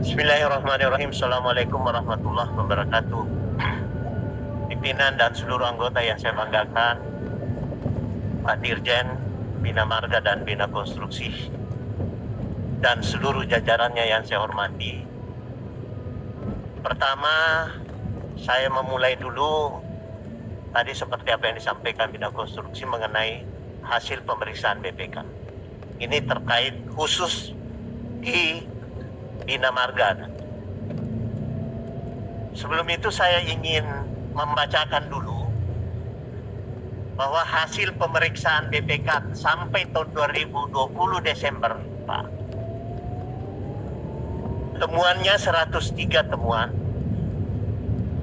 Bismillahirrahmanirrahim. Assalamualaikum warahmatullahi wabarakatuh. Pimpinan dan seluruh anggota yang saya banggakan, Pak Dirjen, Bina Marga dan Bina Konstruksi, dan seluruh jajarannya yang saya hormati. Pertama, saya memulai dulu tadi seperti apa yang disampaikan Bina Konstruksi mengenai hasil pemeriksaan BPK. Ini terkait khusus di Bina Marga. Sebelum itu saya ingin membacakan dulu bahwa hasil pemeriksaan BPK sampai tahun 2020 Desember, Pak. Temuannya 103 temuan.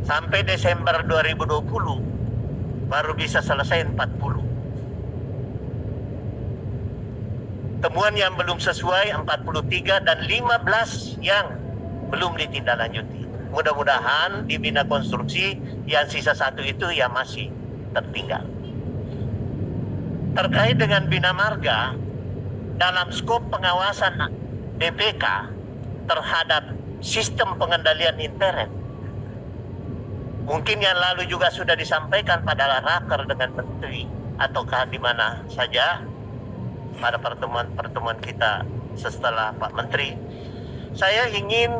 Sampai Desember 2020 baru bisa selesai 40. Temuan yang belum sesuai 43 dan 15 yang belum ditindaklanjuti. Mudah-mudahan di Bina Konstruksi yang sisa satu itu ya masih tertinggal. Terkait dengan Bina Marga, dalam skop pengawasan BPK terhadap sistem pengendalian internet, mungkin yang lalu juga sudah disampaikan pada raker dengan menteri ataukah di mana saja pada pertemuan-pertemuan kita setelah Pak Menteri. Saya ingin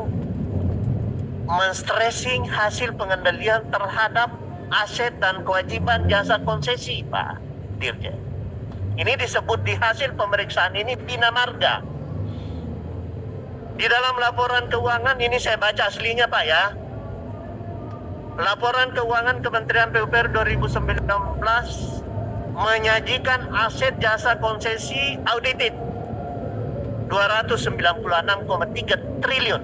men-stressing hasil pengendalian terhadap aset dan kewajiban jasa konsesi, Pak Dirjen. Ini disebut di hasil pemeriksaan ini Bina Marga. Di dalam laporan keuangan ini saya baca aslinya, Pak ya. Laporan keuangan Kementerian PUPR 2019 menyajikan aset jasa konsesi audited 296,3 triliun.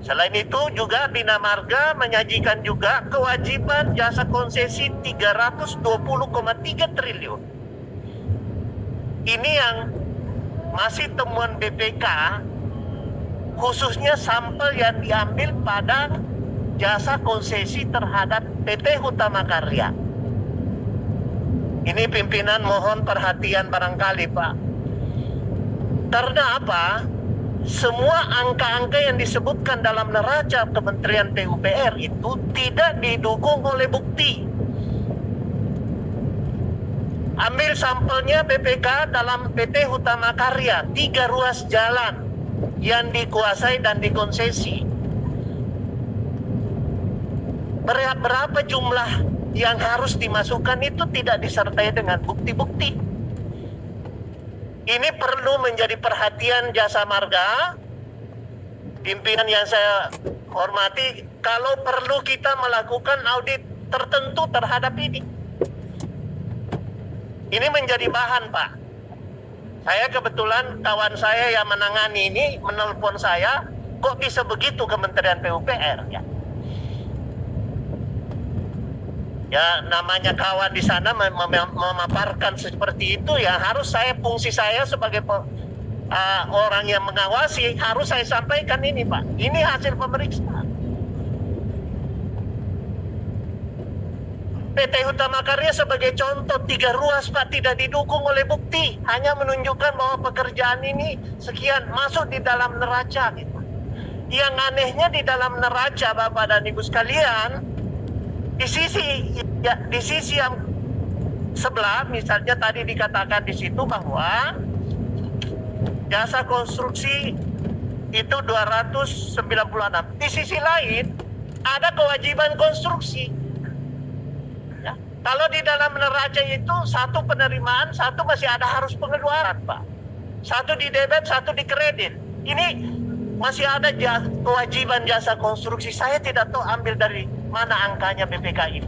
Selain itu juga Bina Marga menyajikan juga kewajiban jasa konsesi 320,3 triliun. Ini yang masih temuan BPK, khususnya sampel yang diambil pada jasa konsesi terhadap PT Hutama Karya. Ini pimpinan mohon perhatian barangkali, Pak. Karena apa? Semua angka-angka yang disebutkan dalam neraca Kementerian PUPR itu tidak didukung oleh bukti. Ambil sampelnya BPK dalam PT Hutama Karya, 3 ruas jalan yang dikuasai dan dikonsesi. Berapa jumlah yang harus dimasukkan itu tidak disertai dengan bukti-bukti. Ini perlu menjadi perhatian jasa marga, pimpinan yang saya hormati, kalau perlu kita melakukan audit tertentu terhadap ini. Ini menjadi bahan, Pak. Saya kebetulan kawan saya yang menangani ini menelpon saya, kok bisa begitu Kementerian PUPR ya? Ya namanya kawan di sana memaparkan seperti itu ya harus fungsi saya sebagai orang yang mengawasi harus saya sampaikan ini, Pak. Ini hasil pemeriksaan. PT Hutama Karya sebagai contoh 3 ruas, Pak, tidak didukung oleh bukti, hanya menunjukkan bahwa pekerjaan ini sekian masuk di dalam neraca gitu. Yang anehnya di dalam neraca, Bapak dan Ibu sekalian, di sisi yang sebelah, misalnya tadi dikatakan di situ bahwa jasa konstruksi itu 296. Di sisi lain ada kewajiban konstruksi. Ya. Kalau di dalam neraca itu satu penerimaan, satu masih ada harus pengeluaran, Pak. Satu di debit, satu di kredit. Ini masih ada kewajiban jasa konstruksi. Saya tidak tahu ambil dari mana angkanya BPK ini.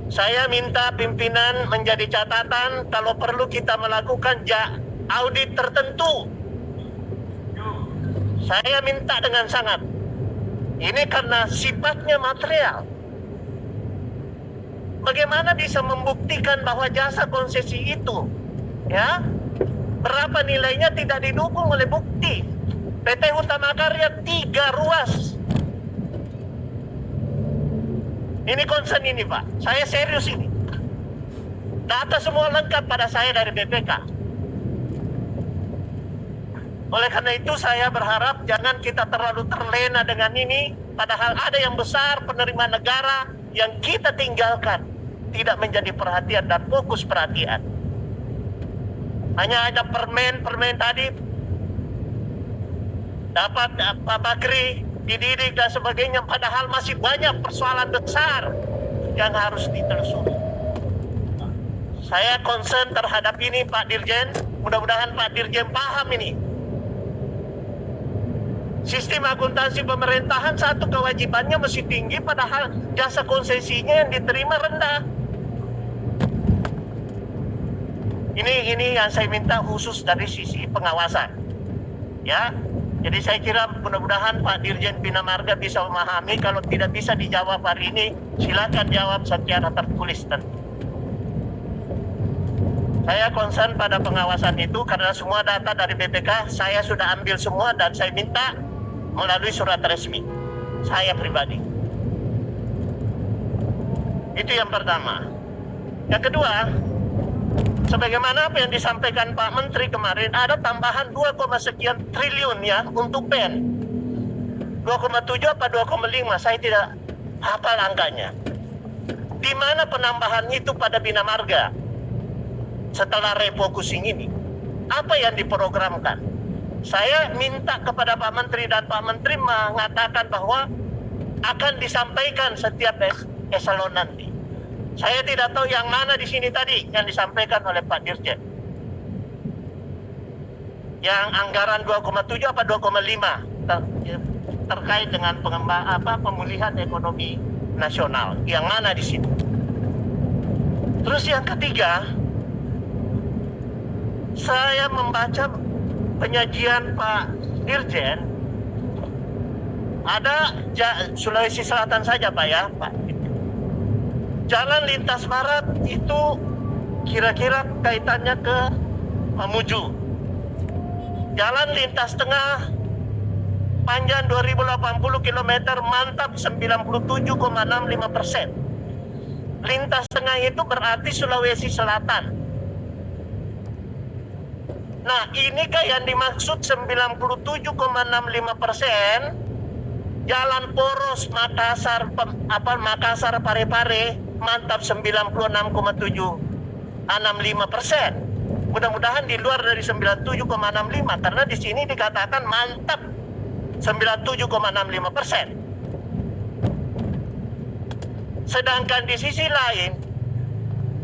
Saya minta pimpinan menjadi catatan kalau perlu kita melakukan audit tertentu. Saya minta dengan sangat. Ini karena sifatnya material. Bagaimana bisa membuktikan bahwa jasa konsesi itu, ya, berapa nilainya tidak didukung oleh bukti? PT Hutama Karya 3 ruas. Ini concern ini, Pak. Saya serius ini. Data semua lengkap pada saya dari BPK. Oleh karena itu saya berharap jangan kita terlalu terlena dengan ini, padahal ada yang besar penerimaan negara yang kita tinggalkan, tidak menjadi perhatian dan fokus perhatian. Hanya ada permen tadi, dapat Pak Bakri, dididik dan sebagainya, padahal masih banyak persoalan besar yang harus ditelusuri. Saya concern terhadap ini Pak Dirjen, mudah-mudahan Pak Dirjen paham ini. Sistem akuntansi pemerintahan satu kewajibannya mesti tinggi, padahal jasa konsesinya yang diterima rendah. Ini yang saya minta khusus dari sisi pengawasan. Ya, jadi saya kira mudah-mudahan Pak Dirjen Bina Marga bisa memahami. Kalau tidak bisa dijawab hari ini, silakan jawab secara tertulis tentu. Saya concern pada pengawasan itu karena semua data dari BPK saya sudah ambil semua dan saya minta melalui surat resmi saya pribadi. Itu yang pertama. Yang kedua, sebagaimana apa yang disampaikan Pak Menteri kemarin, ada tambahan 2, sekian triliun ya untuk PEN. 2,7 apa 2,5, saya tidak hafal angkanya. Di mana penambahan itu pada Bina Marga setelah refocusing ini? Apa yang diprogramkan? Saya minta kepada Pak Menteri dan Pak Menteri mengatakan bahwa akan disampaikan setiap eselon nanti. Saya tidak tahu yang mana di sini tadi yang disampaikan oleh Pak Dirjen. Yang anggaran 2,7 apa 2,5 terkait dengan pemulihan ekonomi nasional. Yang mana di sini? Terus yang ketiga, saya membaca penyajian Pak Dirjen, ada Sulawesi Selatan saja Pak ya, Pak. Jalan lintas barat itu kira-kira kaitannya ke Mamuju. Jalan lintas tengah panjang 2080 km, mantap 97,65%. Lintas tengah itu berarti Sulawesi Selatan. Nah, inikah yang dimaksud 97,65%? Jalan poros Makassar Parepare mantap 96,765%. Mudah-mudahan di luar dari 97,65 karena di sini dikatakan mantap 97,65%. Sedangkan di sisi lain,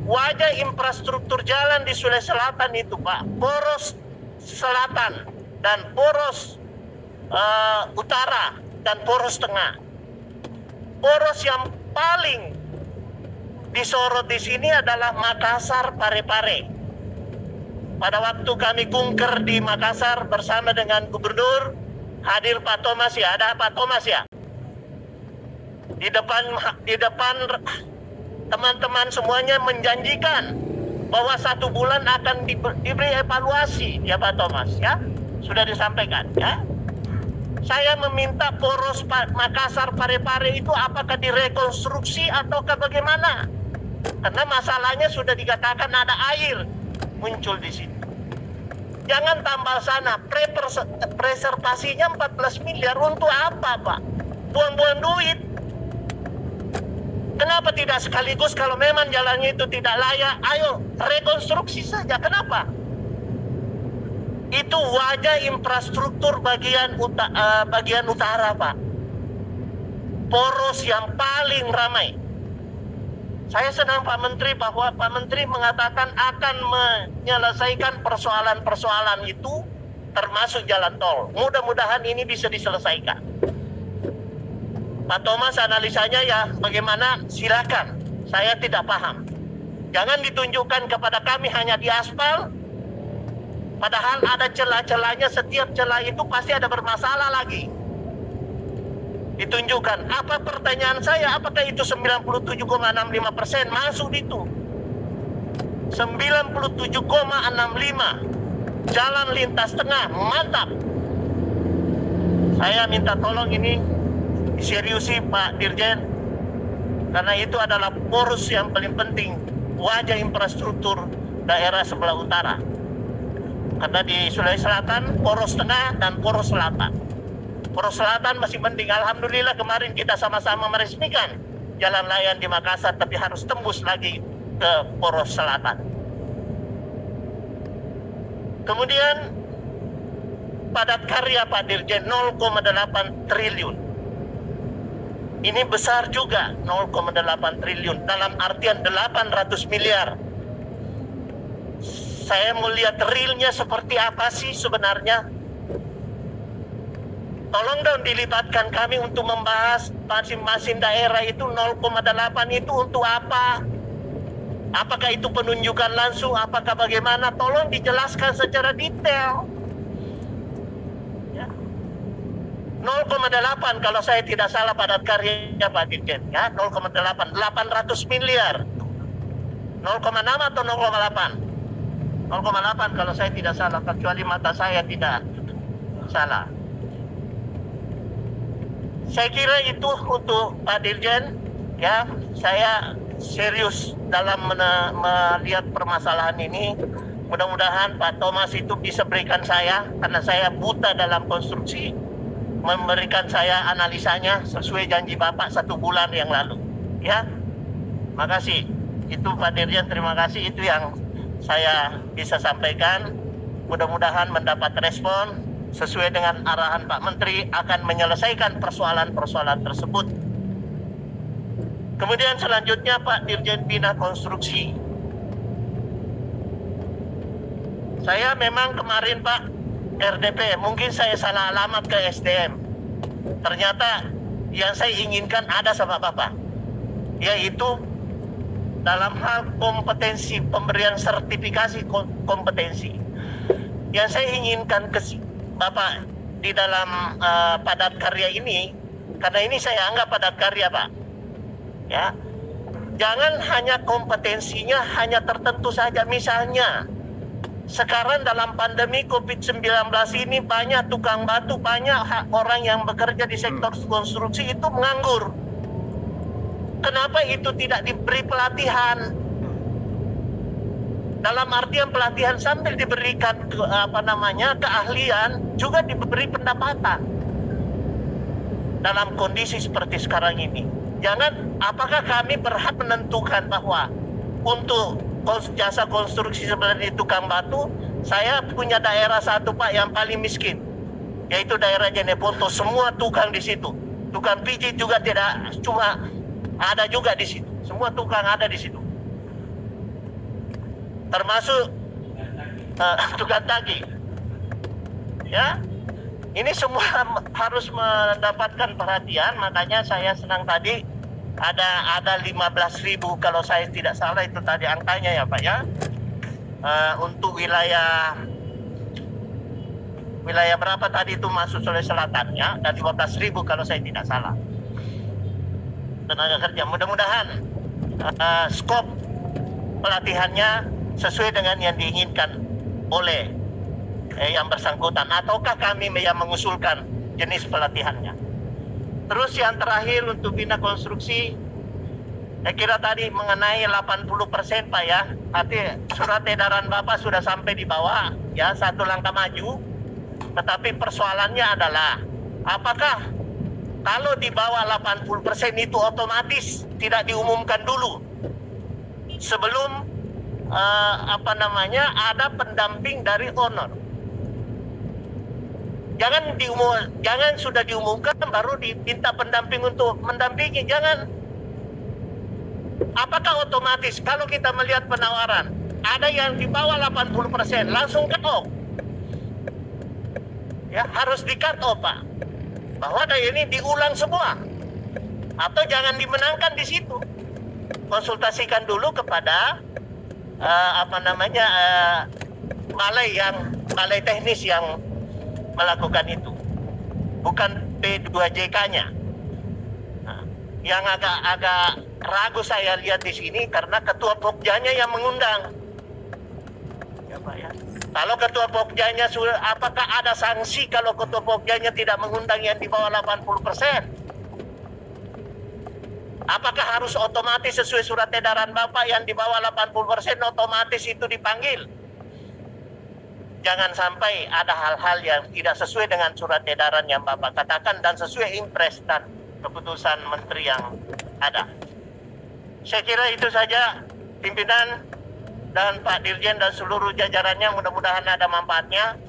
wajah infrastruktur jalan di Sulawesi Selatan itu Pak, poros selatan dan poros utara dan poros tengah. Poros yang paling disorot di sini adalah Makassar Parepare. Pada waktu kami kunker di Makassar bersama dengan Gubernur, hadir Pak Thomas ya, ada Pak Thomas ya. Di depan teman-teman semuanya menjanjikan bahwa 1 bulan akan diberi evaluasi ya Pak Thomas ya, sudah disampaikan ya. Saya meminta poros Makassar Parepare itu apakah direkonstruksi ataukah bagaimana? Karena masalahnya sudah dikatakan ada air muncul di sini. Jangan tambah sana, preservasinya 14 miliar untuk apa Pak? Buang-buang duit. Kenapa tidak sekaligus kalau memang jalannya itu tidak layak, ayo rekonstruksi saja. Kenapa? Itu wajah infrastruktur bagian utara Pak. Poros yang paling ramai. Saya senang Pak Menteri bahwa Pak Menteri mengatakan akan menyelesaikan persoalan-persoalan itu termasuk jalan tol. Mudah-mudahan ini bisa diselesaikan. Pak Thomas analisanya ya bagaimana, silakan. Saya tidak paham. Jangan ditunjukkan kepada kami hanya di aspal, padahal ada celah-celahnya, setiap celah itu pasti ada bermasalah lagi. Ditunjukkan. Apa pertanyaan saya, apakah itu 97,65% masuk itu? 97,65 jalan lintas tengah, mantap. Saya minta tolong ini seriusi Pak Dirjen, karena itu adalah poros yang paling penting, wajah infrastruktur daerah sebelah utara. Karena di Sulawesi Selatan, poros tengah dan poros selatan. Poros selatan masih mending. Alhamdulillah kemarin kita sama-sama meresmikan jalan layang di Makassar, tapi harus tembus lagi ke poros selatan. Kemudian padat karya Pak Dirjen 0,8 triliun. Ini besar juga, 0,8 triliun dalam artian 800 miliar. Saya mau lihat realnya seperti apa sih sebenarnya. Tolong dong dilibatkan kami untuk membahas masing-masing daerah itu 0,8 itu untuk apa? Apakah itu penunjukan langsung? Apakah bagaimana? Tolong dijelaskan secara detail. 0,8 kalau saya tidak salah padat karya Pak Dirjen, ya 0,8, 800 miliar. 0,6 atau 0,8? 0,8 kalau saya tidak salah, kecuali mata saya tidak salah. Saya kira itu untuk Pak Dirjen, ya. Saya serius dalam melihat permasalahan ini. Mudah-mudahan Pak Thomas itu bisa berikan saya, karena saya buta dalam konstruksi, memberikan saya analisanya sesuai janji Bapak 1 bulan yang lalu, ya. Makasih. Itu Pak Dirjen, terima kasih. Itu yang saya bisa sampaikan. Mudah-mudahan mendapat respon sesuai dengan arahan Pak Menteri akan menyelesaikan persoalan-persoalan tersebut. Kemudian selanjutnya Pak Dirjen Bina Konstruksi. Saya memang kemarin Pak RDP, mungkin saya salah alamat ke SDM. Ternyata yang saya inginkan ada sama Bapak, yaitu dalam hal kompetensi, pemberian sertifikasi kompetensi. Yang saya inginkan ke Bapak di dalam padat karya ini, karena ini saya anggap padat karya Pak, ya, jangan hanya kompetensinya hanya tertentu saja. Misalnya sekarang dalam pandemi COVID-19 ini banyak tukang batu, banyak orang yang bekerja di sektor konstruksi itu menganggur. Kenapa itu tidak diberi pelatihan? Dalam artian pelatihan sambil diberikan keahlian, juga diberi pendapatan. Dalam kondisi seperti sekarang ini, jangan, apakah kami berhak menentukan bahwa untuk jasa konstruksi seperti tukang batu, saya punya daerah satu Pak yang paling miskin, yaitu daerah Jeneponto, semua tukang di situ. Tukang pijit juga tidak cuma ada juga di situ, semua tukang ada di situ, termasuk tukang tagih. Ya, ini semua harus mendapatkan perhatian. Makanya saya senang tadi ada 15.000 kalau saya tidak salah itu tadi angkanya ya Pak, ya. Untuk wilayah berapa tadi itu masuk Sulawesi Selatan, ya, dan 15.000 kalau saya tidak salah tenaga kerja. Mudah-mudahan skop pelatihannya sesuai dengan yang diinginkan oleh yang bersangkutan, ataukah kami yang mengusulkan jenis pelatihannya. Terus yang terakhir untuk bina konstruksi, saya kira tadi mengenai 80% Pak, ya. Arti surat edaran Bapak sudah sampai di bawah, ya, satu langkah maju. Tetapi persoalannya adalah apakah kalau di bawah 80% itu otomatis tidak diumumkan dulu sebelum ada pendamping dari owner. Jangan sudah diumumkan baru diminta pendamping untuk mendampingi. Jangan. Apakah otomatis kalau kita melihat penawaran ada yang di bawah 80% langsung cut off? Ya, harus di cut off Pak, bahwa ini diulang semua, atau jangan dimenangkan di situ. Konsultasikan dulu kepada balai teknis yang melakukan itu, bukan P2JK-nya. Nah, yang agak ragu saya lihat di sini karena ketua Pokjanya yang mengundang, ya Pak, ya. Kalau ketua Pokjanya apakah ada sanksi kalau ketua Pokjanya tidak mengundang yang di bawah 80%? Apakah harus otomatis sesuai surat edaran Bapak yang di bawah 80% otomatis itu dipanggil? jangan sampai ada hal-hal yang tidak sesuai dengan surat edaran yang Bapak katakan dan sesuai impres dan keputusan menteri yang ada. Saya kira itu saja, pimpinan dan Pak Dirjen dan seluruh jajarannya, mudah-mudahan ada manfaatnya.